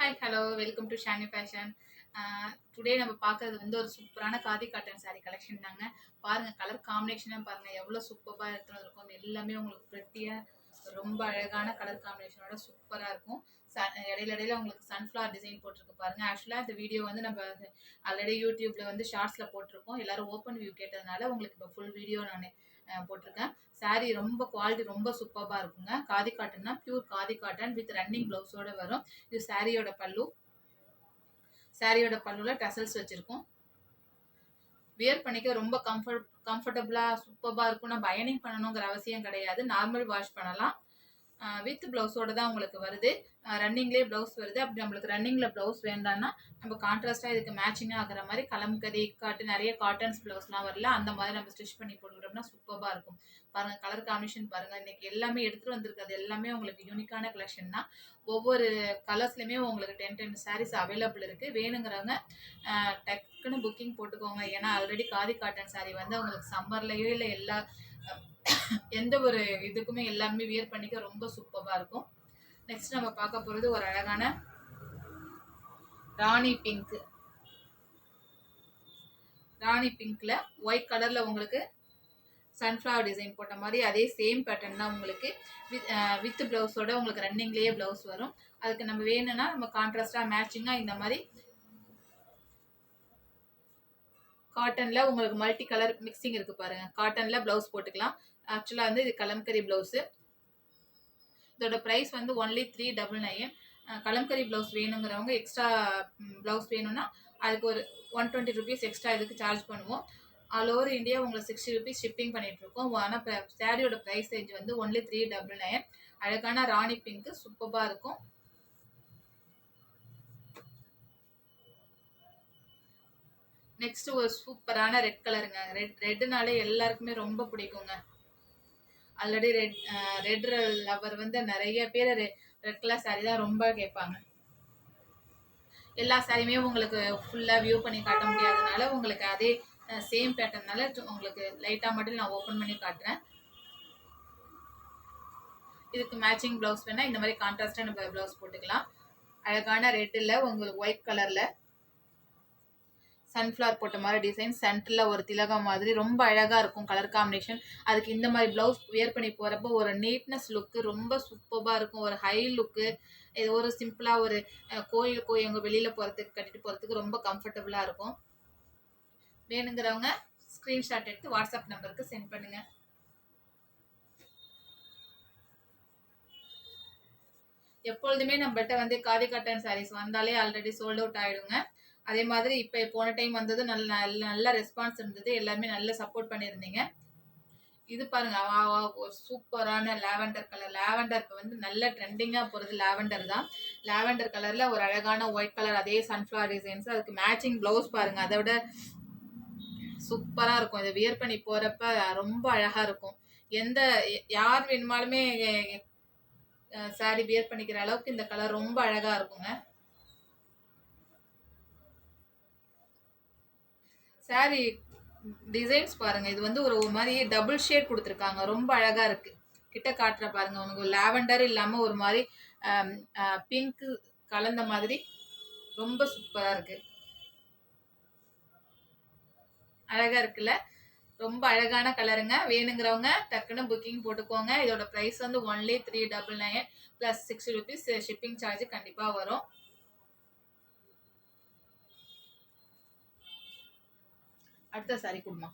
Hi hello welcome to Shani fashion. Today நம்ம பார்க்கறது வந்து ஒரு சூப்பரான காதி காட்டன் saree கலெக்ஷன் தாங்க. பாருங்க கலர் காம்பினேஷனாக பாருங்க எவ்வளோ சூப்பராக எடுத்துகிட்டு இருக்கும். எல்லாமே உங்களுக்கு ப்ரெட்டியாக ரொம்ப அழகான கலர் காம்பினேஷனோட சூப்பராக இருக்கும். இடையில இடையில உங்களுக்கு சன்ஃப்ளவர் டிசைன் போட்டிருக்கு பாருங்க. ஆக்சுவலாக இந்த வீடியோ வந்து நம்ம ஆல்ரெடி யூடியூப்ல வந்து ஷார்ட்ஸில் போட்டிருக்கோம். எல்லாரும் ஓப்பன் வியூ கேட்டதுனால உங்களுக்கு இப்போ ஃபுல் வீடியோ நான் போட்டிருக்கேன். saree ரொம்ப குவாலிட்டி ரொம்ப சூப்பராக இருக்குங்க. காதி காட்டன்னா pure khadi cotton with running ப்ளவுஸோட வரும். இது சாரியோட பல்லு. சாரியோட பல்லுல டசல்ஸ் வச்சிருக்கோம். வியர் பண்ணிக்க ரொம்ப கம்ஃபர்டபுளா சூப்பரா இருக்கும். நம்ம அயனிங் பண்ணணுங்கிற அவசியம் கிடையாது. நார்மல் வாஷ் பண்ணலாம். வித் பிளவுஸோட தான் உங்களுக்கு வருது. ரன்னிங்லேயே பிளவுஸ் வருது. அப்படி நம்மளுக்கு ரன்னிங்கில் பிளவுஸ் வேண்டாம்னா நம்ம கான்ட்ராஸ்டாக இதுக்கு மேட்சிங்காக ஆகிற மாதிரி கலம்கரி நிறைய காட்டன்ஸ் பிளவுஸ்லாம் வரல, அந்த மாதிரி நம்ம ஸ்டிச் பண்ணி போட்டுக்கிட்டோம்னா சூப்பராக இருக்கும். பாருங்கள் கலர் காம்பினேஷன் பாருங்கள். இன்றைக்கி எல்லாமே எடுத்துகிட்டு வந்திருக்கிறது எல்லாமே உங்களுக்கு யூனிக்கான கலெக்ஷன் தான். ஒவ்வொரு கலர்ஸ்லையுமே உங்களுக்கு 10 sarees அவைலபிள் இருக்குது. வேணுங்கிறவங்க டக்குன்னு புக்கிங் போட்டுக்கோங்க. ஏன்னா ஆல்ரெடி காதி காட்டன் saree வந்து உங்களுக்கு சம்மர்லேயோ இல்லை எந்த ஒரு இதுக்குமே எல்லாமே வியர் பண்ணிக்க ரொம்ப சூப்பராக இருக்கும். நெக்ஸ்ட் நம்ம பார்க்க போகிறது ஒரு அழகான ராணி பிங்க்ல ஒயிட் கலர்ல உங்களுக்கு சன்ஃப்ளவர் டிசைன் போட்ட மாதிரி அதே சேம் பேட்டர்ன் தான் உங்களுக்கு வித் பிளவுஸோட உங்களுக்கு ரன்னிங்லேயே பிளவுஸ் வரும். அதுக்கு நம்ம வேணும்னா நம்ம கான்ட்ராஸ்டாக மேட்சிங்காக இந்த மாதிரி காட்டன்ல உங்களுக்கு மல்டி கலர் மிக்சிங் இருக்கு பாருங்க. காட்டன்ல பிளவுஸ் போட்டுக்கலாம். ஆக்சுவலாக வந்து இது கலம்கரி பிளவுஸு. இதோட ப்ரைஸ் வந்து ஒன்லி 399. கலம்கரி ப்ளவுஸ் வேணுங்கிறவங்க எக்ஸ்ட்ரா ப்ளவுஸ் வேணும்னா அதுக்கு ஒரு 120 rupees எக்ஸ்ட்ரா இதுக்கு சார்ஜ் பண்ணுவோம். ஆல் ஓவர் இந்தியா உங்களுக்கு 60 rupees ஷிப்பிங் பண்ணிகிட்ருக்கோம். ஆனால் சாரியோட ப்ரைஸ் ரேஞ்ச் வந்து ஒன்லி 399. அழகான ராணி பிங்க்கு சூப்பராக இருக்கும். நெக்ஸ்ட் ஒரு சூப்பரான ரெட் கலருங்க. ரெட்டுனாலே எல்லாருக்குமே ரொம்ப பிடிக்குங்க. ஆல்ரெடி ரெட் லவர் வந்து நிறைய பேர் ரெட் கலர் சாரீ தான் ரொம்ப கேட்பாங்க. எல்லா சாரியுமே உங்களுக்கு ஃபுல்லாக வியூ பண்ணி காட்ட முடியாதனால உங்களுக்கு அதே சேம் பேட்டர்னால உங்களுக்கு லைட்டாக மட்டும் நான் ஓப்பன் பண்ணி காட்டுறேன். இதுக்கு மேட்சிங் ப்ளவுஸ் வேணால் இந்த மாதிரி கான்ட்ராஸ்டாக நம்ம ப்ளவுஸ் போட்டுக்கலாம். அழகான ரெட்டில் உங்களுக்கு ஒயிட் கலரில் சன்ஃப்ளவர் போட்ட மாதிரி டிசைன், சென்டரில் ஒரு திலகம் மாதிரி ரொம்ப அழகாக இருக்கும் கலர் காம்பினேஷன். அதுக்கு இந்த மாதிரி ப்ளவுஸ் வியர் பண்ணி போகிறப்போ ஒரு நீட்னஸ் லுக்கு ரொம்ப சூப்பராக இருக்கும். ஒரு ஹை லுக்கு. இது ஒரு சிம்பிளாக ஒரு கோயிலுக்கோ எங்கள் வெளியில் போகிறதுக்கு கட்டிட்டு போகிறதுக்கு ரொம்ப கம்ஃபர்டபுளாக இருக்கும். வேணுங்கிறவங்க ஸ்க்ரீன்ஷாட் எடுத்து வாட்ஸ்அப் நம்பருக்கு சென்ட் பண்ணுங்கள். எப்பொழுதுமே நம்மள்கிட்ட வந்து காதி காட்டன் சாரீஸ் வந்தாலே ஆல்ரெடி சோல்ட் அவுட் ஆகிடுங்க. அதே மாதிரி இப்போ போன டைம் வந்தது நல்ல ரெஸ்பான்ஸ் இருந்தது. எல்லாமே நல்ல சப்போர்ட் பண்ணியிருந்தீங்க. இது பாருங்க ஒரு சூப்பரான லாவெண்டர் கலர். லாவெண்டர் இப்போ வந்து நல்ல ட்ரெண்டிங்காக போகிறது லாவெண்டர் தான். லாவெண்டர் கலரில் ஒரு அழகான ஒயிட் கலர் அதே சன்ஃப்ளவர் டிசைன்ஸ். அதுக்கு மேட்சிங் ப்ளவுஸ் பாருங்கள். அதை விட சூப்பராக இருக்கும். இதை வியர் பண்ணி போகிறப்ப ரொம்ப அழகாக இருக்கும். யார் வேணுமாலுமே சாரி வியர் பண்ணிக்கிற அளவுக்கு இந்த கலர் ரொம்ப அழகாக இருக்குங்க. சாரி டிசைன்ஸ் பாருங்க. இது வந்து ஒரு மாதிரி டபுள் ஷேட் கொடுத்துருக்காங்க. ரொம்ப அழகா இருக்கு. கிட்ட காட்டுற பாருங்க. உங்களுக்கு லாவெண்டர் இல்லாம ஒரு மாதிரி பிங்க் கலந்த மாதிரி ரொம்ப சூப்பரா இருக்கு. அழகா இருக்குல்ல. ரொம்ப அழகான கலருங்க. வேணுங்கிறவங்க டக்குன்னு புக்கிங் போட்டுக்கோங்க. இதோட ப்ரைஸ் வந்து ஒன்லி 399 + 60 rupees ஷிப்பிங் சார்ஜ் கண்டிப்பாக வரும். அடுத்த சாரி கொடுமா.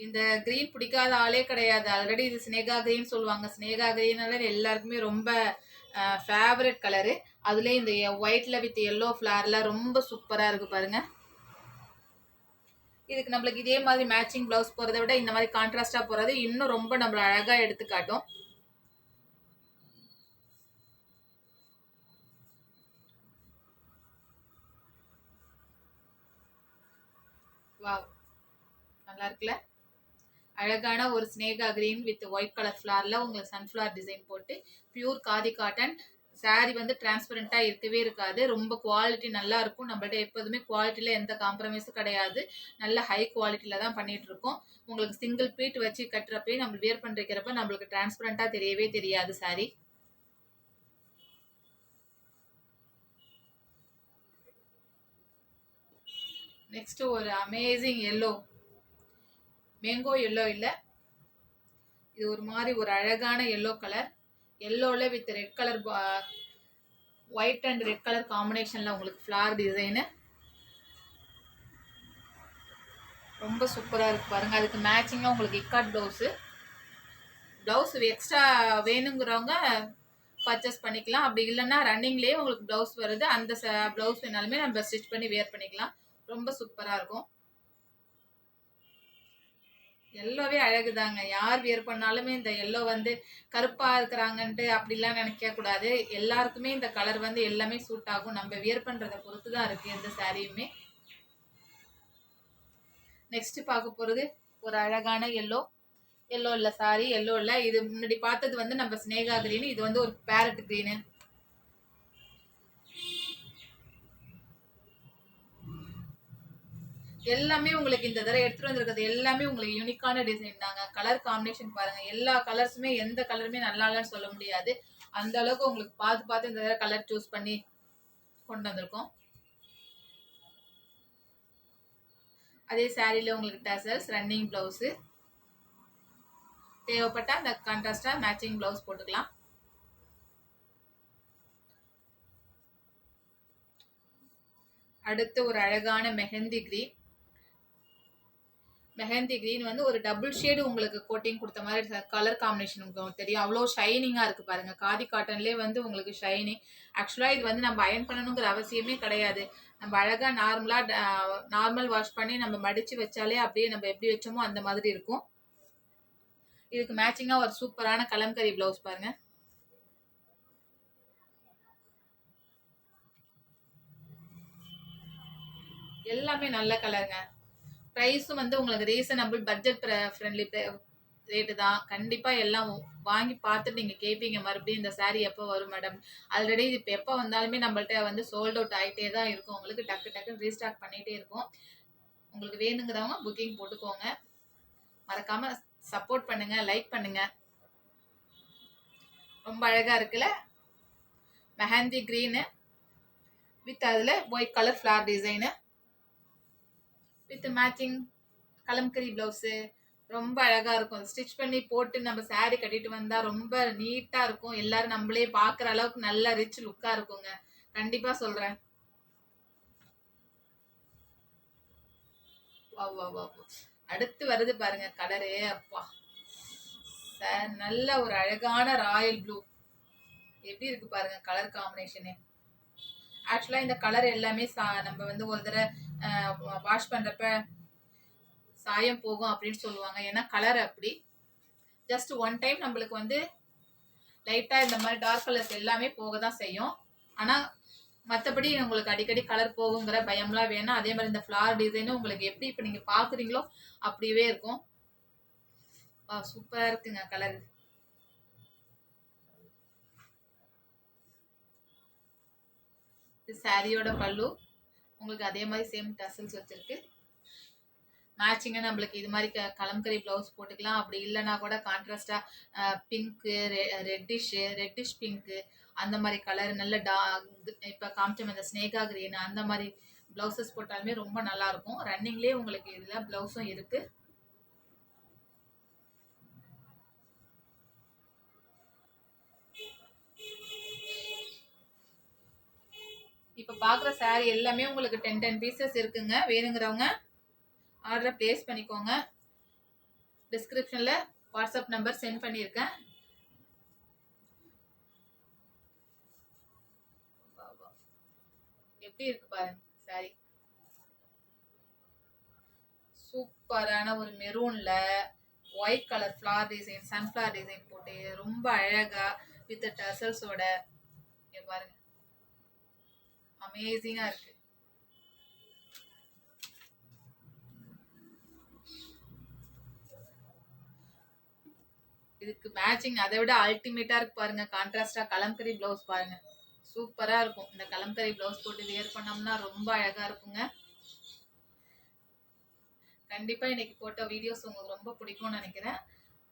இந்த கிரீன் பிடிக்காத ஆளே கிடையாது. ஆல்ரெடி இது ஸ்னேகா கிரீன் சொல்லுவாங்க. ஸ்னேகா கிரீனால எல்லாருக்குமே ரொம்ப ஃபேவரட் கலரு. அதுலேயே இந்த ஒயிட்ல வித் எல்லோ ஃப்ளார்ல ரொம்ப சூப்பராக இருக்கு பாருங்க. இதுக்கு நம்மளுக்கு இதே மாதிரி மேட்சிங் ப்ளவுஸ் போகிறத விட இந்த மாதிரி கான்ட்ராஸ்டாக போகிறது இன்னும் ரொம்ப நம்மள அழகாக எடுத்து காட்டும். வாவ் நல்லா இருக்குல்ல. அழகான ஒரு ஸ்னேகா கிரீன் வித் ஒயிட் கலர் ஃப்ளாரில் உங்களுக்கு சன்ஃப்ளவர் டிசைன் போட்டு பியூர் காதி காட்டன் சாரி வந்து டிரான்ஸ்பரண்ட்டாக இருக்கவே இருக்காது. ரொம்ப குவாலிட்டி நல்லா இருக்கும். நம்மள்ட்ட எப்போதுமே குவாலிட்டியில் எந்த காம்ப்ரமைஸும் கிடையாது. நல்ல ஹை குவாலிட்டியில் தான் பண்ணிகிட்டு இருக்கோம். உங்களுக்கு சிங்கிள் பீட் வச்சு கட்டுறப்பே நம்ம வியர் பண்ணிருக்கிறப்ப நம்மளுக்கு டிரான்ஸ்பரண்ட்டாக தெரியவே தெரியாது சாரி. நெக்ஸ்ட் ஒரு அமேசிங் எல்லோ, மேங்கோ எல்லோ இல்லை, இது ஒரு மாதிரி ஒரு அழகான எல்லோ கலர். எல்லோவில் with red colour, white and red colour காம்பினேஷனில் உங்களுக்கு ஃப்ளார் டிசைனு ரொம்ப சூப்பராக இருக்குது பாருங்கள். அதுக்கு மேட்சிங்காக உங்களுக்கு இக்காட் ப்ளவுஸ் எக்ஸ்ட்ரா வேணுங்கிறவங்க பர்ச்சேஸ் பண்ணிக்கலாம். அப்படி இல்லைன்னா ரன்னிங்லேயே உங்களுக்கு ப்ளவுஸ் வருது, அந்த ப்ளவுஸ் வேணாலுமே நம்ம ஸ்டிச் பண்ணி வேர் பண்ணிக்கலாம். ரொம்ப சூப்பராக இருக்கும். எல்லோவே அழகுதாங்க. யார் வியர் பண்ணாலுமே இந்த எல்லோ வந்து கருப்பாக இருக்கிறாங்கன்ட்டு அப்படிலாம் நினைக்க கூடாது. எல்லாருக்குமே இந்த கலர் வந்து எல்லாமே சூட் ஆகும். நம்ம வியர் பண்ணுறதை பொறுத்து தான் இருக்குது எந்த சாரியுமே. நெக்ஸ்ட் பார்க்க போகிறது ஒரு அழகான எல்லோ இல்லை சாரி எல்லோ இல்லை, இது முன்னாடி பார்த்தது வந்து நம்ம ஸ்னேகா கிரீன், இது வந்து ஒரு பேரட் கிரீனு. எல்லாமே உங்களுக்கு இந்த தடவை எடுத்துட்டு வந்திருக்கிறது எல்லாமே உங்களுக்கு யூனிக்கான டிசைன் தாங்க. கலர் காம்பினேஷன் பாருங்க, எல்லா கலர்ஸுமே எந்த கலருமே நல்லா இல்லைன்னு சொல்ல முடியாது. அந்த அளவுக்கு உங்களுக்கு பார்த்து இந்த தடவை கலர் சூஸ் பண்ணி கொண்டு வந்திருக்கோம். அதே சாரியில உங்களுக்கு டசல்ஸ், ரன்னிங் பிளவுஸு, தேவைப்பட்ட அந்த கான்ட்ராஸ்டா மேட்சிங் பிளவுஸ் போட்டுக்கலாம். அடுத்து ஒரு அழகான மெஹந்தி கிரீன் வந்து ஒரு டபுள் ஷேடு உங்களுக்கு கோட்டிங் கொடுத்த மாதிரி கலர் காம்பினேஷன் உங்களுக்கு தெரியும். அவ்வளோ ஷைனிங்காக இருக்குது பாருங்க. காதி காட்டன்லேயே வந்து உங்களுக்கு ஷைனிங். ஆக்சுவலாக இது வந்து நம்ம அயன் பண்ணணுங்கிற அவசியமே கிடையாது. நம்ம அழகாக நார்மல் வாஷ் பண்ணி நம்ம மடித்து வச்சாலே அப்படியே நம்ம எப்படி வச்சோமோ அந்த மாதிரி இருக்கும். இதுக்கு மேட்சிங்காக ஒரு சூப்பரான கலம்கரி ப்ளவுஸ் பாருங்க. எல்லாமே நல்ல கலருங்க. ப்ரைஸும் வந்து உங்களுக்கு ரீசனபிள், பட்ஜெட் ஃப்ரெண்ட்லி ரேட்டு தான். கண்டிப்பாக எல்லாம் வாங்கி பார்த்துட்டு நீங்கள் கேட்பீங்க மறுபடியும் இந்த சாரீ எப்போ வரும் மேடம். ஆல்ரெடி இப்போ எப்போ வந்தாலுமே நம்மள்ட்ட வந்து சோல்ட் அவுட் ஆகிட்டே தான் இருக்கும். உங்களுக்கு டக்குன்னு ரீஸ்டாக் பண்ணிகிட்டே இருக்கும். உங்களுக்கு வேணுங்கிறவங்க புக்கிங் போட்டுக்கோங்க. மறக்காமல் சப்போர்ட் பண்ணுங்கள், லைக் பண்ணுங்கள். ரொம்ப அழகாக இருக்குல்ல, மெஹந்தி க்ரீனு வித் அதில் white colour floral design with matching kalamkari blouse. ரொம்ப அழகாக இருக்கும். ஸ்டிச் பண்ணி போட்டு நம்ம சாரீ கட்டிட்டு வந்தால் ரொம்ப நீட்டாக இருக்கும். எல்லாரும் நம்மளே பார்க்குற அளவுக்கு நல்ல ரிச் லுக்காக இருக்குங்க. கண்டிப்பாக சொல்கிறேன். வா அடுத்து வருது பாருங்க கலரு. அப்பா நல்ல ஒரு அழகான ராயல் ப்ளூ. எப்படி இருக்கு பாருங்க கலர் காம்பினேஷனு. ஆக்சுவலாக இந்த கலர் எல்லாமே நம்ம வந்து ஒரு தடவை வாஷ் பண்ணுறப்ப சாயம் போகும் அப்படின்னு சொல்லுவாங்க. ஏன்னா கலர் அப்படி. ஜஸ்ட் ஒன் டைம் நம்மளுக்கு வந்து லைட்டாக இந்த மாதிரி டார்க் கலர்ஸ் எல்லாமே போக தான் செய்யும். ஆனால் மற்றபடி உங்களுக்கு அடிக்கடி கலர் போகுங்கிற பயம்லாம் வேணாம். அதே மாதிரி இந்த ஃப்ளார் டிசைனும் உங்களுக்கு எப்படி இப்போ நீங்கள் பார்க்குறீங்களோ அப்படியே இருக்கும். சூப்பராக இருக்குங்க கலர். சாரியோட பல்லு உங்களுக்கு அதே மாதிரி சேம் டசல்ஸ் வச்சிருக்கு. மேட்சிங்காக நம்மளுக்கு இது மாதிரி கலம்கரி ப்ளவுஸ் போட்டுக்கலாம். அப்படி இல்லைன்னா கூட கான்ட்ராஸ்டாக பிங்க்கு, ரெட்டிஷ் பிங்க்கு, அந்த மாதிரி கலர் நல்ல இப்போ காமிச்சோம் இந்த ஸ்னேகா கிரீன், அந்த மாதிரி ப்ளவுசஸ் போட்டாலுமே ரொம்ப நல்லாயிருக்கும். ரன்னிங்லேயே உங்களுக்கு இதில் ப்ளவுஸும் இருக்குது. இப்போ பார்க்குற சாரீ எல்லாமே உங்களுக்கு 10 பீசஸ் இருக்குங்க. வேணுங்கிறவங்க ஆர்டரை ப்ளேஸ் பண்ணிக்கோங்க. டிஸ்கிரிப்ஷனில் வாட்ஸ்அப் நம்பர் சென்ட் பண்ணியிருக்கேன். எப்படி இருக்கு பாருங்க சாரி. சூப்பரான ஒரு மெரூன்ல white colour floral design, sunflower design போட்டு ரொம்ப அழகா வித் டசல்ஸோட பாருங்க, அமேசிங்கா இருக்கு. இதுக்கு மேட்சிங் அதை விட அல்டிமேட்டா இருக்கு பாருங்க. கான்ட்ராஸ்டா கலம்கரி பிளவுஸ் பாருங்க, சூப்பரா இருக்கும். இந்த கலம்கரி பிளவுஸ் போட்டு வியர் பண்ணோம்னா ரொம்ப அழகா இருக்குங்க. கண்டிப்பா இன்னைக்கு போட்ட வீடியோஸ் உங்களுக்கு ரொம்ப பிடிக்கும்னு நினைக்கிறேன்.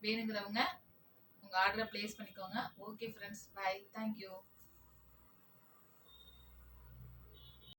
வேணுங்கிறவங்க உங்க ஆர்டரை பிளேஸ் பண்ணிக்கோங்க. Okay friends, bye, thank you.